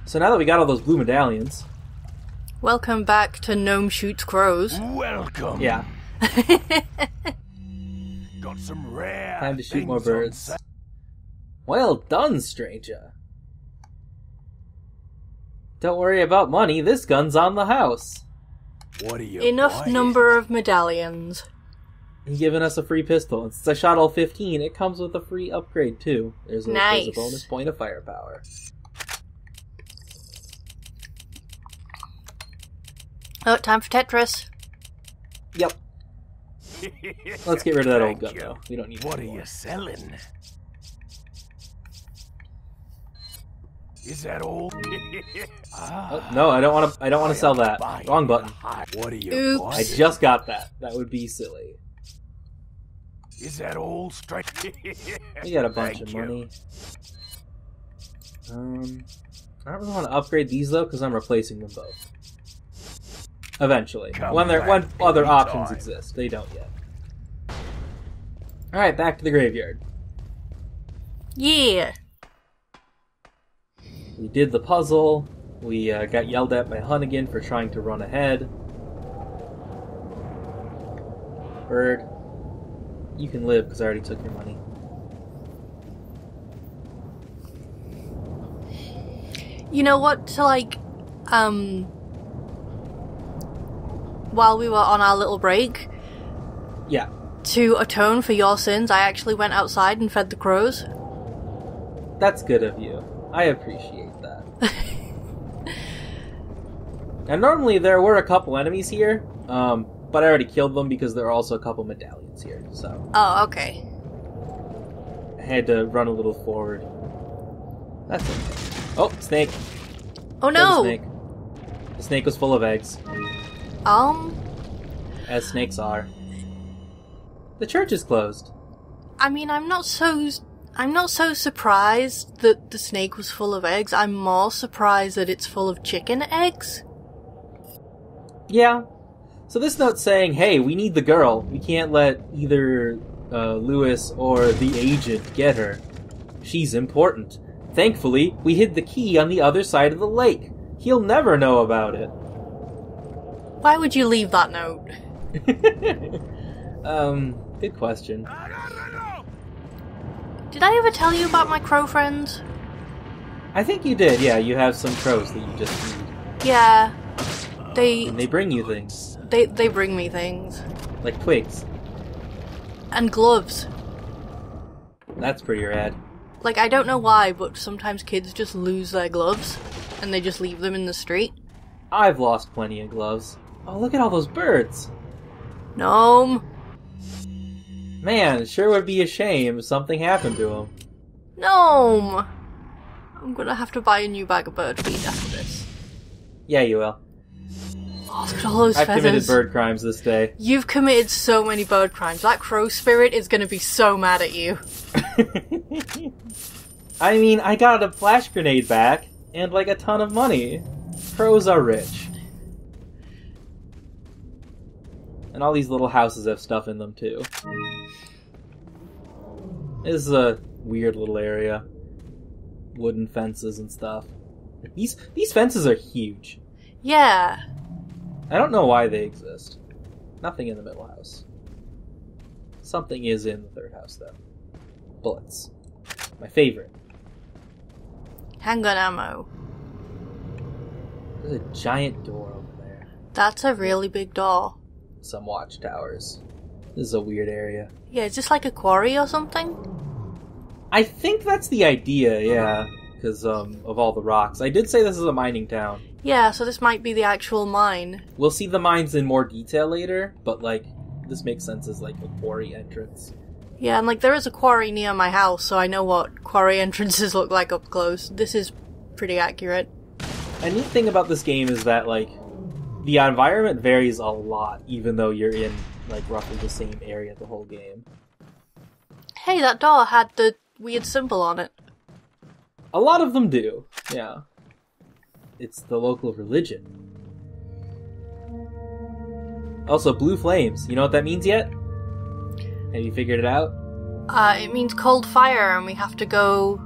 So now that we got all those blue medallions... Welcome back to Gnome Shoots Crows. Welcome. Yeah. Got some rare Time to shoot more birds. Well done, stranger. Don't worry about money, this gun's on the house. What are you Enough buying? number of medallions. He's giving us a free pistol, and since I shot all 15, it comes with a free upgrade too. There's a Nice. bonus point of firepower. Oh, time for Tetris. Yep. Let's get rid of that old gun, Thank you. though. We don't need What it are anymore. you selling? Is that all? Oh, no, I don't want to. I don't want to sell that. Wrong button. What are you Oops. I buying? just got that. That would be silly. Is that all straight? We got a bunch Thank of you. money. I don't really want to upgrade these though, because I'm replacing them both. Eventually, Come when back other anytime. options exist, they don't yet. All right, back to the graveyard. Yeah. We did the puzzle. We got yelled at by Hunnigan for trying to run ahead. Bird, you can live because I already took your money. You know what, while we were on our little break, Yeah. to atone for your sins, I actually went outside and fed the crows. That's good of you. I appreciate that. And normally there were a couple enemies here, but I already killed them because there are also a couple medallions here, so Oh, okay. I had to run a little forward. That's okay. Oh, snake. Oh Killed no! the snake. The snake was full of eggs, as snakes are. The church is closed. I mean, I'm not so surprised that the snake was full of eggs. I'm more surprised that it's full of chicken eggs. Yeah. So this note's saying, hey, we need the girl. We can't let either Lewis or the agent get her. She's important. Thankfully, we hid the key on the other side of the lake. He'll never know about it. Why would you leave that note? Good question. Did I ever tell you about my crow friends? I think you did, yeah. You have some crows that you just feed. Yeah. And they bring you things. They bring me things. Like twigs. And gloves. That's pretty rad. Like, I don't know why, but sometimes kids just lose their gloves, and they just leave them in the street. I've lost plenty of gloves. Oh, look at all those birds. Gnome! Man, it sure would be a shame if something happened to them. Gnome! I'm gonna have to buy a new bag of bird feed after this. Yeah, you will. Oh, look at all those I've feathers. committed bird crimes this day. You've committed so many bird crimes. That crow spirit is gonna be so mad at you. I mean, I got a flash grenade back, and like a ton of money. Crows are rich. And all these little houses have stuff in them too. This is a weird little area. Wooden fences and stuff. These fences are huge. Yeah. I don't know why they exist. Nothing in the middle house. Something is in the third house, though. Bullets. My favorite. Handgun ammo. There's a giant door over there. That's a really big door. Some watchtowers. This is a weird area. Yeah, is this like a quarry or something? I think that's the idea, yeah. Because of all the rocks. I did say this is a mining town. Yeah, so this might be the actual mine. We'll see the mines in more detail later, but like, this makes sense as like a quarry entrance. Yeah, and like there is a quarry near my house, so I know what quarry entrances look like up close. This is pretty accurate. A neat thing about this game is that like, the environment varies a lot, even though you're in like roughly the same area the whole game. Hey, that door had the weird symbol on it. A lot of them do, yeah. It's the local religion. Also, blue flames. You know what that means yet? Have you figured it out? It means cold fire, and we have to go,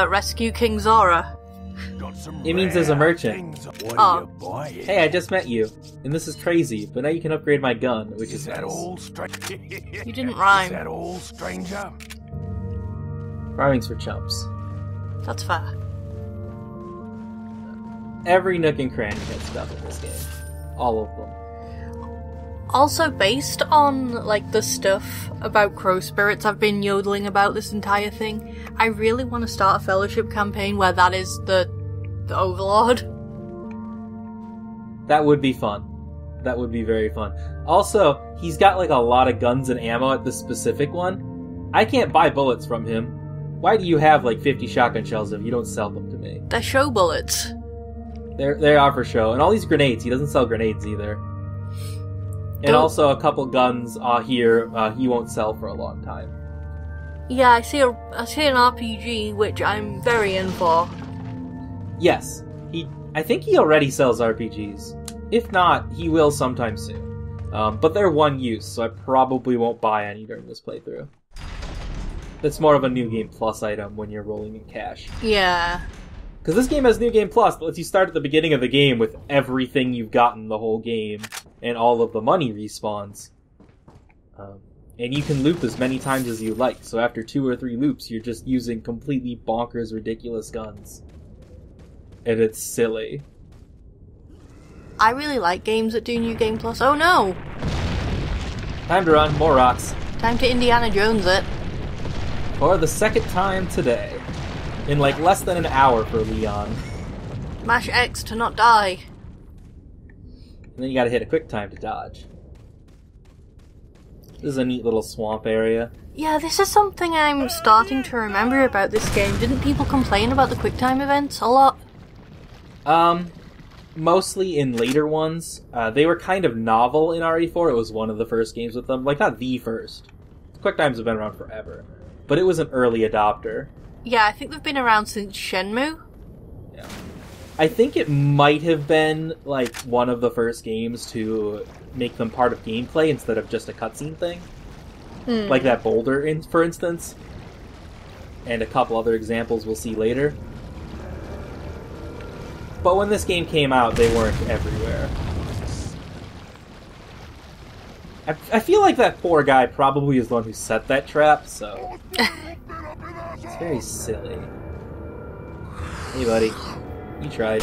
rescue King Zora. Got some It means there's a rare merchant. things. What Oh. are you buying? Hey, I just met you, and this is crazy, but now you can upgrade my gun, which is Is that nice. all, stranger? You didn't rhyme. Is that all, stranger? Rhyming's for chumps. That's fair. Every nook and cranny has stuff in this game. All of them. Also, based on, like, the stuff about crow spirits I've been yodeling about this entire thing, I really want to start a fellowship campaign where that is the overlord. That would be fun. That would be very fun. Also, he's got like a lot of guns and ammo at this specific one. I can't buy bullets from him. Why do you have like 50 shotgun shells if you don't sell them to me? They're show bullets. They are for show. And all these grenades, he doesn't sell grenades either. And Don't- also a couple guns here he won't sell for a long time. Yeah, I see an RPG, which I'm very in for. Yes, I think he already sells RPGs. If not, he will sometime soon. But they're one use, so I probably won't buy any during this playthrough. That's more of a New Game Plus item when you're rolling in cash. Yeah. Because this game has New Game Plus that lets you start at the beginning of the game with everything you've gotten the whole game, and all of the money respawns. And you can loop as many times as you like, so after 2 or 3 loops, you're just using completely bonkers, ridiculous guns. And it's silly. I really like games that do New Game Plus. Oh no! Time to run, more rocks. Time to Indiana Jones it. For the second time today. In like less than an hour for Leon. Mash X to not die. And then you gotta hit a quick time to dodge. This is a neat little swamp area. Yeah, this is something I'm starting to remember about this game. Didn't people complain about the QuickTime events a lot? Mostly in later ones. They were kind of novel in RE4. It was one of the first games with them. Like, not the first. QuickTimes have been around forever. But it was an early adopter. Yeah, I think they've been around since Shenmue. Yeah. I think it might have been, like, one of the first games to make them part of gameplay instead of just a cutscene thing. Like that boulder, for instance. And a couple other examples we'll see later. But when this game came out, they weren't everywhere. I feel like that poor guy probably is the one who set that trap, so... It's very silly. Hey, buddy. You tried.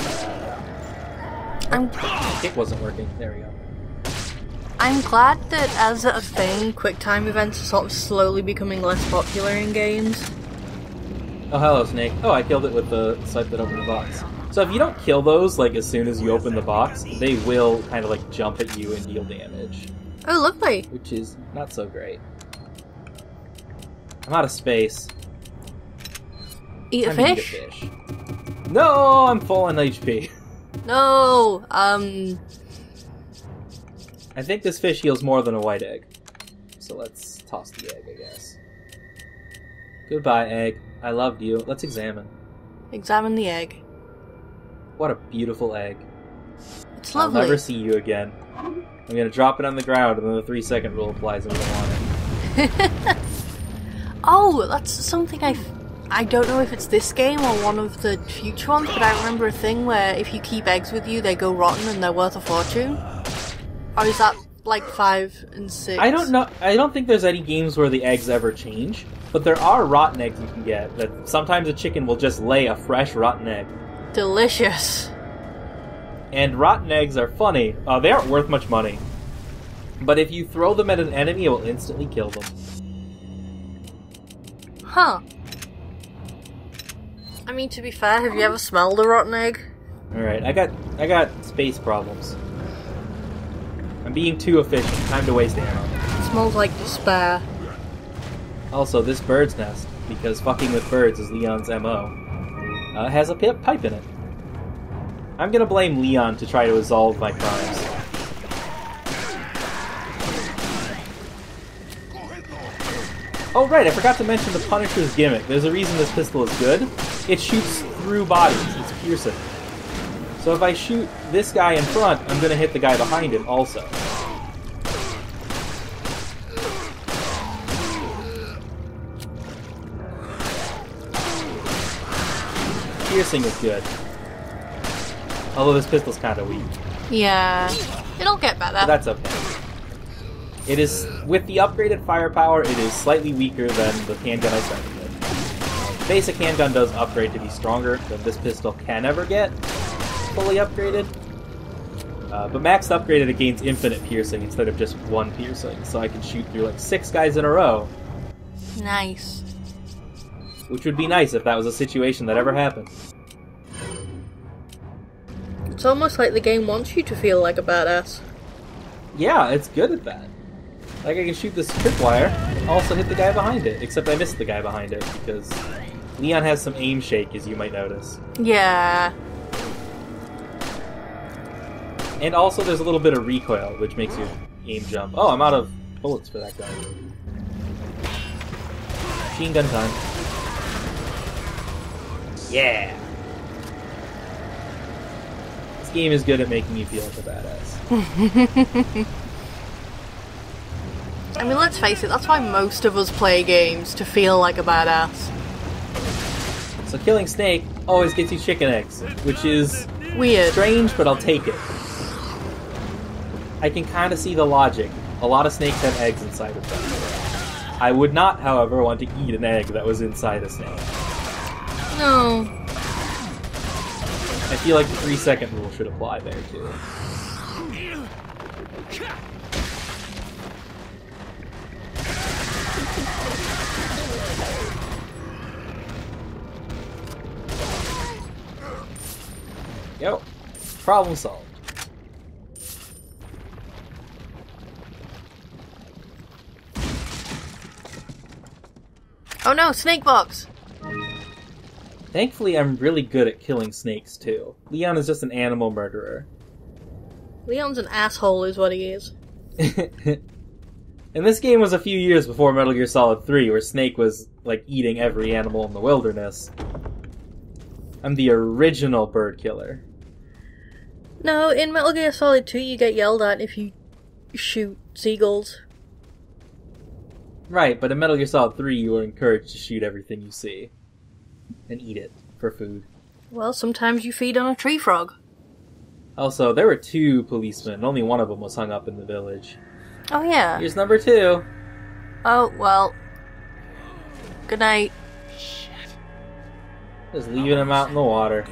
Kick wasn't working. There we go. I'm glad that as a thing, QuickTime events are sort of slowly becoming less popular in games. Oh, hello, Snake. Oh, I killed it with the snipe that opened the box. So if you don't kill those, like, as soon as you open the box, they will kind of, like, jump at you and deal damage. Oh, lovely. Which is not so great. I'm out of space. Eat a Time to fish? eat a fish. No, I'm full on HP. No, I think this fish heals more than a white egg. So let's toss the egg, I guess. Goodbye, egg. I loved you. Let's examine. examine the egg. What a beautiful egg. It's I'll lovely. never see you again. I'm gonna drop it on the ground, and then the 3-second rule applies and we don't want it. Oh, that's something I don't know if it's this game or one of the future ones, but I remember a thing where if you keep eggs with you, they go rotten and they're worth a fortune. Or is that like 5 and 6? I don't know. I don't think there's any games where the eggs ever change, but there are rotten eggs you can get. That sometimes a chicken will just lay a fresh rotten egg. Delicious. And rotten eggs are funny. They aren't worth much money. But if you throw them at an enemy, it will instantly kill them. Huh. I mean, to be fair, have you ever smelled a rotten egg? Alright, I got space problems. I'm being too efficient. Time to waste ammo. It smells like despair. Also, this bird's nest, because fucking with birds is Leon's MO, has a pipe in it. I'm gonna blame Leon to try to absolve my crimes. Oh right, I forgot to mention the Punisher's gimmick. There's a reason this pistol is good. It shoots through bodies. It's piercing. So if I shoot this guy in front, I'm gonna hit the guy behind him also. piercing is good. Although this pistol's kind of weak. Yeah. It'll get better. But that's okay. It is, with the upgraded firepower, it is slightly weaker than the handgun I started with. Basic handgun does upgrade to be stronger than this pistol can ever get fully upgraded. But maxed upgraded, it gains infinite piercing instead of just one piercing, so I can shoot through like 6 guys in a row. Nice. Which would be nice if that was a situation that ever happened. It's almost like the game wants you to feel like a badass. Yeah, it's good at that. Like, I can shoot this tripwire, also hit the guy behind it, except I missed the guy behind it, because Leon has some aim shake, as you might notice. Yeah. And also there's a little bit of recoil, which makes your aim jump. Oh, I'm out of bullets for that guy. Machine gun time. Yeah! This game is good at making you feel like a badass. I mean, let's face it, that's why most of us play games, to feel like a badass. So killing Snake always gets you chicken eggs, which is weird. Strange, but I'll take it. I can kind of see the logic. A lot of snakes have eggs inside of them. I would not, however, want to eat an egg that was inside a snake. No. I feel like the 3-second rule should apply there, too. Yo. Problem solved. Oh no, snake box! Thankfully, I'm really good at killing snakes, too. Leon is just an animal murderer. Leon's an asshole is what he is. And this game was a few years before Metal Gear Solid 3, where Snake was, like, eating every animal in the wilderness. I'm the original bird killer. No, in Metal Gear Solid 2 you get yelled at if you shoot seagulls. Right, but in Metal Gear Solid 3 you were encouraged to shoot everything you see. And eat it for food. Well, sometimes you feed on a tree frog. Also, there were 2 policemen, and only one of them was hung up in the village. Oh yeah. Here's number 2. Oh, well. Good night. Just leaving him out in the water.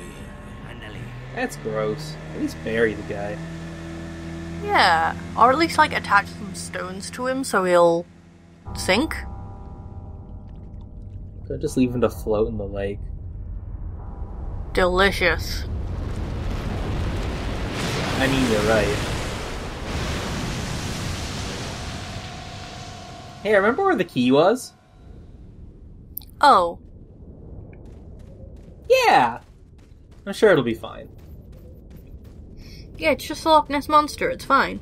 That's gross. At least bury the guy. Yeah, or at least, like, attach some stones to him so he'll sink. Could just leave him to float in the lake. Delicious. I mean, you're right. Hey, remember where the key was? Oh. Yeah! I'm sure it'll be fine. Yeah, it's just a Loch Ness Monster, it's fine.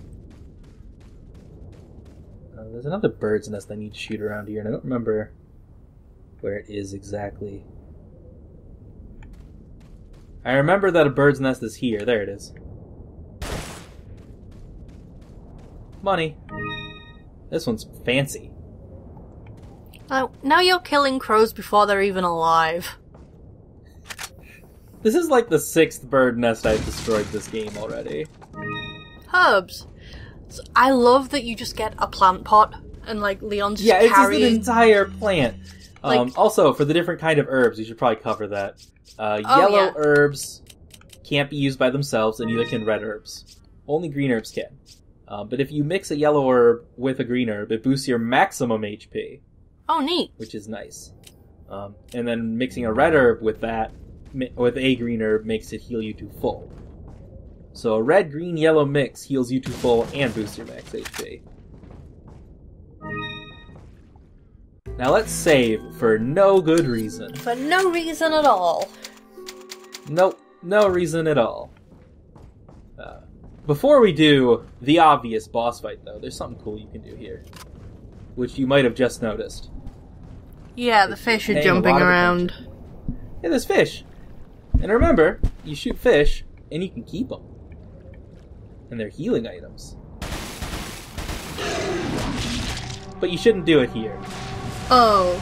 There's another bird's nest I need to shoot around here, and I don't remember where it is exactly. I remember that a bird's nest is here. There it is. Money. This one's fancy. Oh, now you're killing crows before they're even alive. This is like the 6th bird nest I've destroyed this game already. Herbs. So I love that you just get a plant pot and, like, Leon's just it's carrying... just an entire plant. Like... Also, for the different kind of herbs, you should probably cover that. Yellow herbs can't be used by themselves, and neither can red herbs. Only green herbs can. But if you mix a yellow herb with a green herb, it boosts your maximum HP. Oh, neat. Which is nice. And then mixing a red herb with that, with a green herb, makes it heal you to full. So a red, green, yellow mix heals you to full and boosts your max HP. Now let's save for no good reason. For no reason at all. Nope, no reason at all. Before we do the obvious boss fight, though, there's something cool you can do here. Which you might have just noticed. Yeah, the fish are jumping around. Yeah, there's fish. And remember, you shoot fish, and you can keep them. And they're healing items. But you shouldn't do it here. Oh.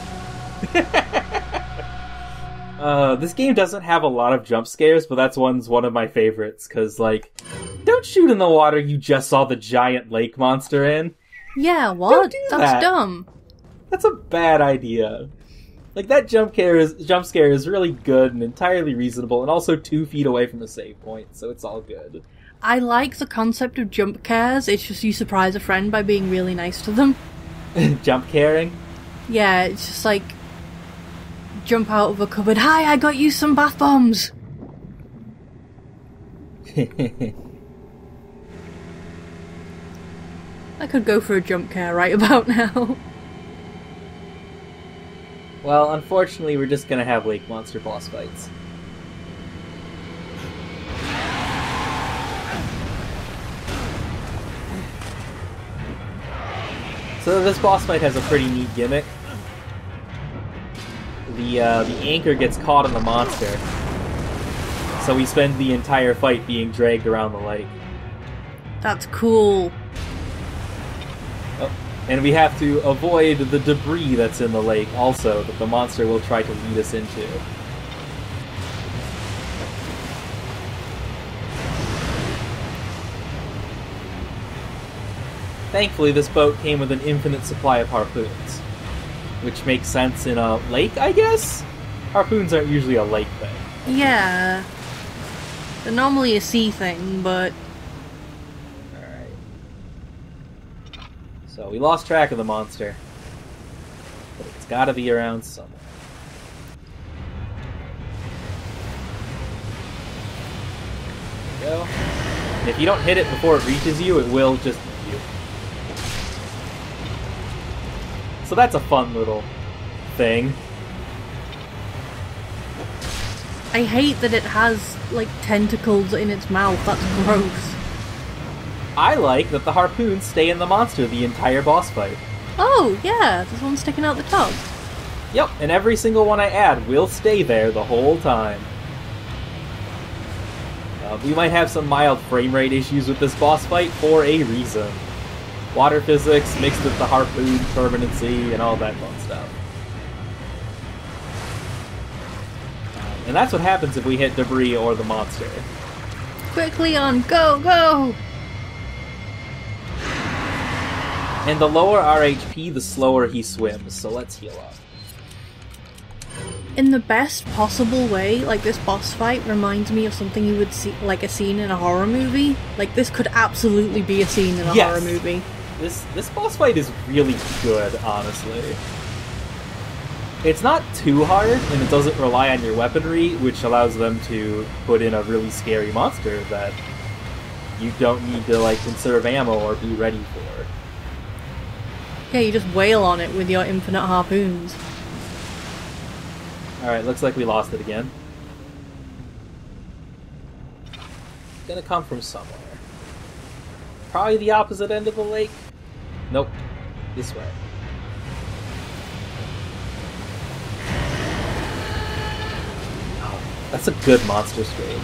This game doesn't have a lot of jump scares, but that's one of my favorites, because, like, don't shoot in the water you just saw the giant lake monster in. Yeah, what? Don't do That's that. dumb. That's a bad idea. Like, that jump scare is really good and entirely reasonable, and also 2 feet away from a save point, so it's all good. I like the concept of jump cares, it's just you surprise a friend by being really nice to them. Jump caring? Yeah, it's just like, jump out of a cupboard, hi, I got you some bath bombs! I could go for a jump care right about now. Well, unfortunately, we're just gonna have lake monster boss fights. So this boss fight has a pretty neat gimmick. The anchor gets caught in the monster, so we spend the entire fight being dragged around the lake. That's cool. Oh, and we have to avoid the debris that's in the lake also, that the monster will try to lead us into. Thankfully, this boat came with an infinite supply of harpoons, which makes sense in a lake, I guess? Harpoons aren't usually a lake thing. Yeah. They're normally a sea thing, but... Alright. So, we lost track of the monster. But it's gotta be around somewhere. There we go. And if you don't hit it before it reaches you, it will just hit you. So that's a fun little thing. I hate that it has, like, tentacles in its mouth. That's gross. I like that the harpoons stay in the monster the entire boss fight. Oh, yeah, there's one sticking out the top. Yep, and every single one I add will stay there the whole time. We might have some mild frame rate issues with this boss fight for a reason. Water physics mixed with the harpoon permanency and all that fun stuff. And that's what happens if we hit debris or the monster. Quickly on, go, go! And the lower our HP, the slower he swims, so let's heal up. In the best possible way, like, this boss fight reminds me of something you would see, like a scene in a horror movie. Like, this could absolutely be a scene in a horror movie. This boss fight is really good, honestly. It's not too hard, and it doesn't rely on your weaponry, which allows them to put in a really scary monster that you don't need to, like, conserve ammo or be ready for. Yeah, you just wail on it with your infinite harpoons. Alright, looks like we lost it again. It's gonna come from somewhere. Probably the opposite end of the lake? Nope. This way. Oh, that's a good monster scream.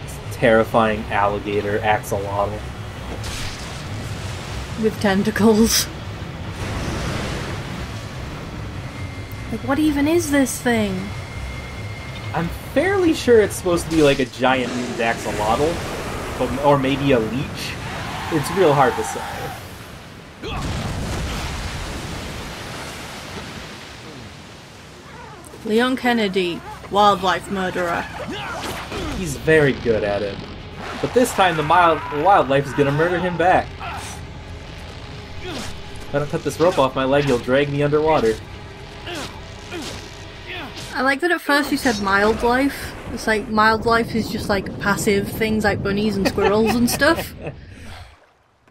This terrifying alligator axolotl. With tentacles. Like, what even is this thing? I'm fairly sure it's supposed to be like a giant mutant axolotl, or maybe a leech. It's real hard to say. Leon Kennedy, wildlife murderer. He's very good at it. But this time the wildlife is gonna murder him back. If I don't cut this rope off my leg, he'll drag me underwater. I like that at first you said mild life. It's like, mild life is just like passive things like bunnies and squirrels and stuff.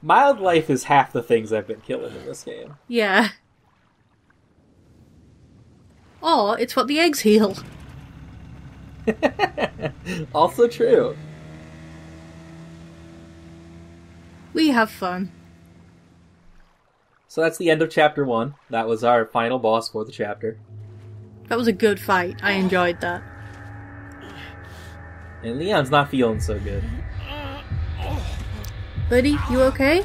Mild life is half the things I've been killing in this game. Yeah. Or it's what the eggs heal. Also true. We have fun. So that's the end of Chapter 1. That was our final boss for the chapter. That was a good fight. I enjoyed that. And Leon's not feeling so good. Buddy, you okay?